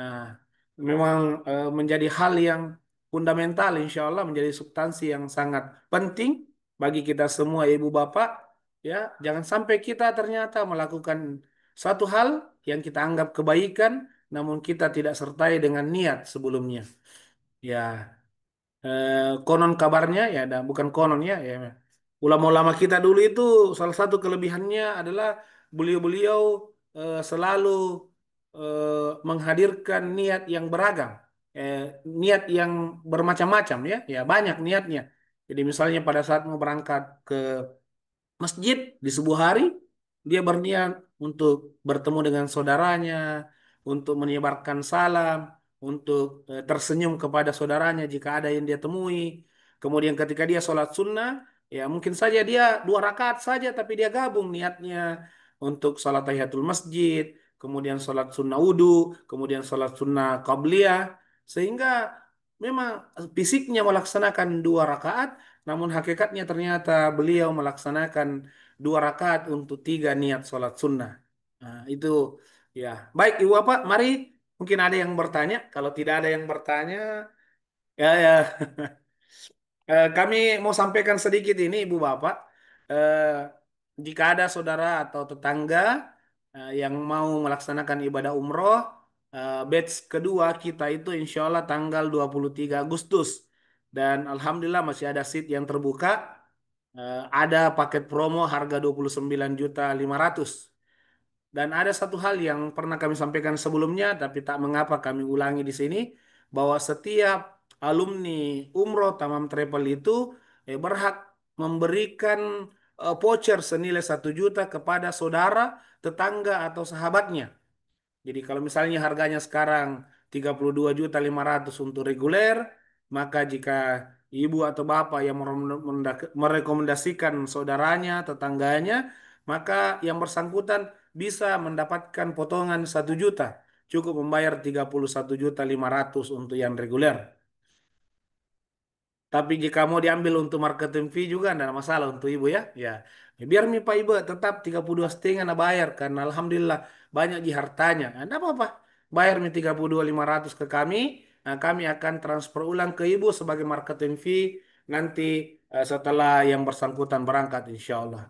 memang menjadi hal yang fundamental, insya Allah menjadi substansi yang sangat penting bagi kita semua ibu bapak. Ya, jangan sampai kita ternyata melakukan satu hal yang kita anggap kebaikan, namun kita tidak sertai dengan niat sebelumnya. Ya, konon kabarnya ya, bukan konon ya, ya. Ulama-ulama kita dulu itu salah satu kelebihannya adalah beliau-beliau selalu menghadirkan niat yang beragam, eh, niat yang bermacam-macam ya, ya banyak niatnya. Jadi misalnya pada saat mau berangkat ke masjid di sebuah hari, dia berniat untuk bertemu dengan saudaranya, untuk menyebarkan salam, untuk tersenyum kepada saudaranya jika ada yang dia temui. Kemudian ketika dia sholat sunnah, ya mungkin saja dia 2 rakaat saja, tapi dia gabung niatnya untuk sholat tahiyatul masjid, kemudian sholat sunnah wudhu, kemudian sholat sunnah qabliyah, sehingga memang fisiknya melaksanakan 2 rakaat, namun hakikatnya ternyata beliau melaksanakan 2 rakaat untuk 3 niat sholat sunnah. Nah, itu ya. Baik, Ibu Bapak, mari mungkin ada yang bertanya. Kalau tidak ada yang bertanya, ya ya. Kami mau sampaikan sedikit ini, Ibu Bapak. Eh, Jika ada saudara atau tetangga yang mau melaksanakan ibadah umroh, batch kedua kita itu insya Allah tanggal 23 Agustus. Dan Alhamdulillah masih ada seat yang terbuka. Ada paket promo harga 29.500.000. Dan ada satu hal yang pernah kami sampaikan sebelumnya, tapi tak mengapa kami ulangi di sini, bahwa setiap alumni umroh Tamam Travel itu berhak memberikan voucher senilai 1 juta kepada saudara, tetangga, atau sahabatnya. Jadi kalau misalnya harganya sekarang 32.500.000 untuk reguler, maka jika ibu atau bapak yang merekomendasikan saudaranya, tetangganya, maka yang bersangkutan bisa mendapatkan potongan 1 juta. cukup membayar 31.500.000 untuk yang reguler. Tapi jika mau diambil untuk marketing fee juga tidak ada masalah untuk ibu ya. Ya, ya biar mi Pak Ibu tetap 32,5 nak bayar karena alhamdulillah banyak di hartanya. Nah, tidak apa-apa. Bayar mi 32.500 ke kami. Nah, kami akan transfer ulang ke ibu sebagai marketing fee nanti setelah yang bersangkutan berangkat insya Allah.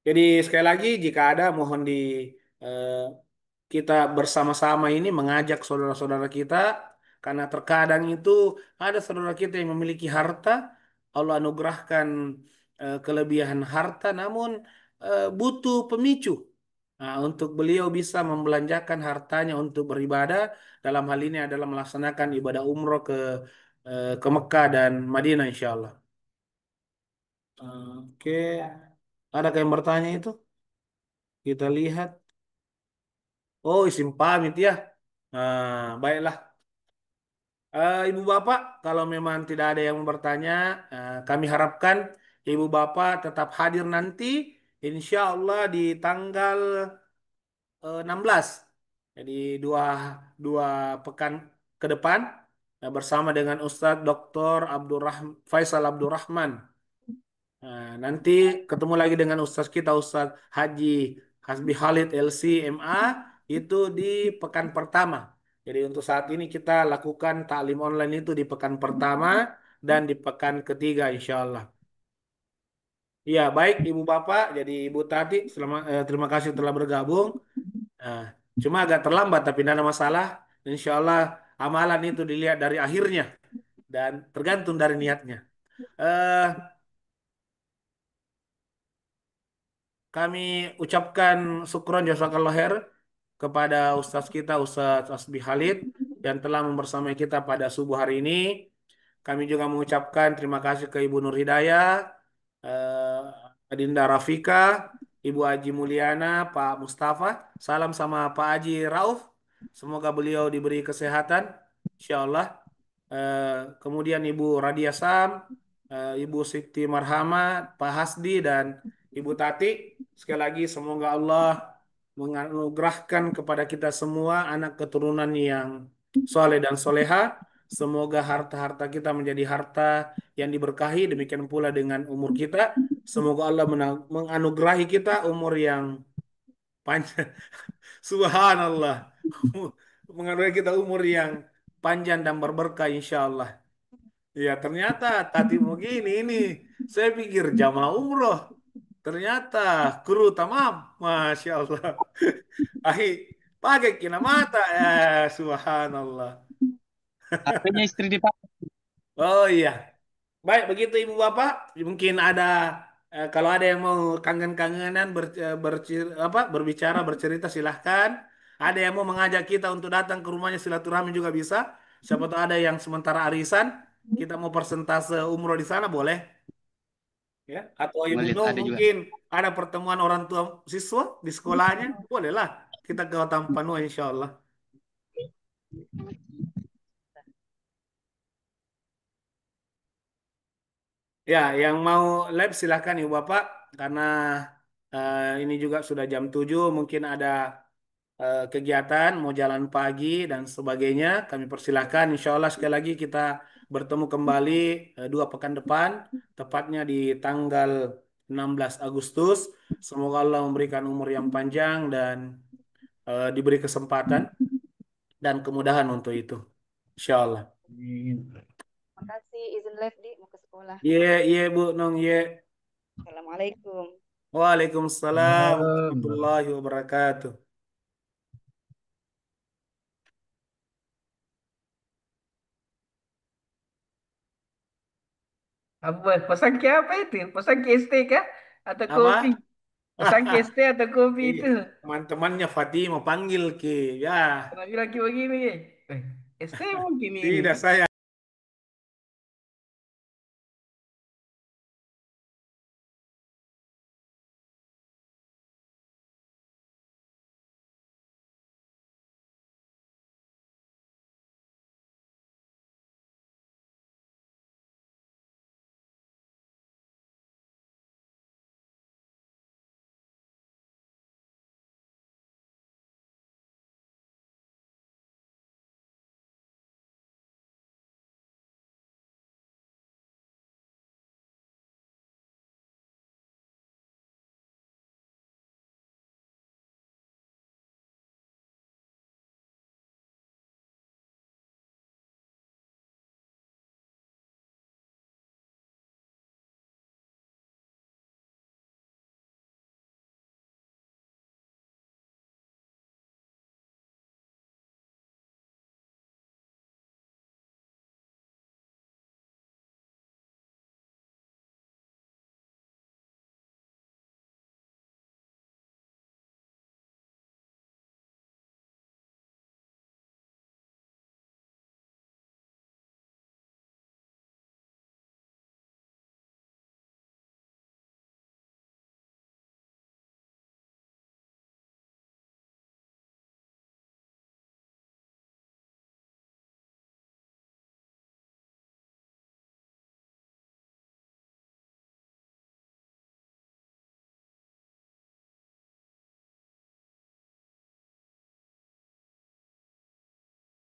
Jadi sekali lagi jika ada mohon di eh, kita bersama-sama ini mengajak saudara-saudara kita karena terkadang itu ada saudara kita yang memiliki harta, Allah anugerahkan kelebihan harta namun butuh pemicu. Nah, untuk beliau bisa membelanjakan hartanya untuk beribadah dalam hal ini adalah melaksanakan ibadah umroh ke Mekah dan Madinah insya Allah. Oke, ada yang bertanya itu? Kita lihat. Oh, izin pamit ya. Nah, baiklah. Ibu Bapak, kalau memang tidak ada yang bertanya, kami harapkan Ibu Bapak tetap hadir nanti, insya Allah di tanggal 16. Jadi dua, dua pekan ke depan bersama dengan Ustadz Dr. Faisal Abdurrahman. Nah, nanti ketemu lagi dengan Ustadz kita, Ustadz Haji Hasbi Khalid LC MA, itu di pekan pertama. Jadi untuk saat ini kita lakukan taklim online itu di pekan pertama dan di pekan ketiga insya Allah. Iya, baik Ibu Bapak, jadi Ibu Tati, terima kasih telah bergabung. Nah, cuma agak terlambat tapi tidak ada masalah. Insya Allah amalan itu dilihat dari akhirnya dan tergantung dari niatnya. Eh, Kami ucapkan syukron jazakallah khair kepada Ustadz kita, Ustadz Asbi Khalid yang telah membersamai kita pada subuh hari ini. Kami juga mengucapkan terima kasih ke Ibu Nur Hidayah, Adinda Rafika, Ibu Haji Mulyana, Pak Mustafa. Salam sama Pak Haji Rauf. Semoga beliau diberi kesehatan, insya Allah. Kemudian Ibu Radia Sam, Ibu Siti Marhamad, Pak Hasdi, dan Ibu Tati. Sekali lagi semoga Allah menganugerahkan kepada kita semua anak keturunan yang soleh dan soleha. Semoga harta-harta kita menjadi harta yang diberkahi. Demikian pula dengan umur kita. Semoga Allah menganugerahi kita umur yang panjang. Subhanallah. Menganugerahi kita umur yang panjang dan berberkah insya Allah. Ya ternyata tadi mau gini ini. Saya pikir jamaah umroh. Ternyata kru tamam. Masya Allah. Ahi, pakai kina mata. Subhanallah. HP-nya istri dipakai. Oh iya. Baik, begitu Ibu Bapak. Mungkin ada kalau ada yang mau kangen-kangenan berbicara, bercerita silahkan. Ada yang mau mengajak kita untuk datang ke rumahnya silaturahmi juga bisa. Siapa tahu ada yang sementara arisan, kita mau persentase umroh di sana boleh. Ya, atau Ibu Boleh, Nur ada juga. mungkin ada pertemuan orang tua siswa di sekolahnya, bolehlah kita ke Tampanu insya Allah. Ya, yang mau live silahkan Ibu Bapak karena ini juga sudah jam 7 mungkin ada kegiatan mau jalan pagi dan sebagainya kami persilahkan insya Allah sekali lagi kita bertemu kembali 2 pekan depan tepatnya di tanggal 16 Agustus. Semoga Allah memberikan umur yang panjang dan diberi kesempatan dan kemudahan untuk itu insya Allah. Makasih izin live di mau ke sekolah. Ye ye Bu Nong ye. Assalamualaikum. Waalaikumsalam warahmatullahi wabarakatuh. Apa? Pesan ke apa itu? Pesan ke ST kah? Atau kopi? Apa? Pesan ke ST atau kopi Iya, itu? teman-temannya Fatima panggil ke ya. Pernah bilang kayak begini. ST mungkin ini. Tidak saya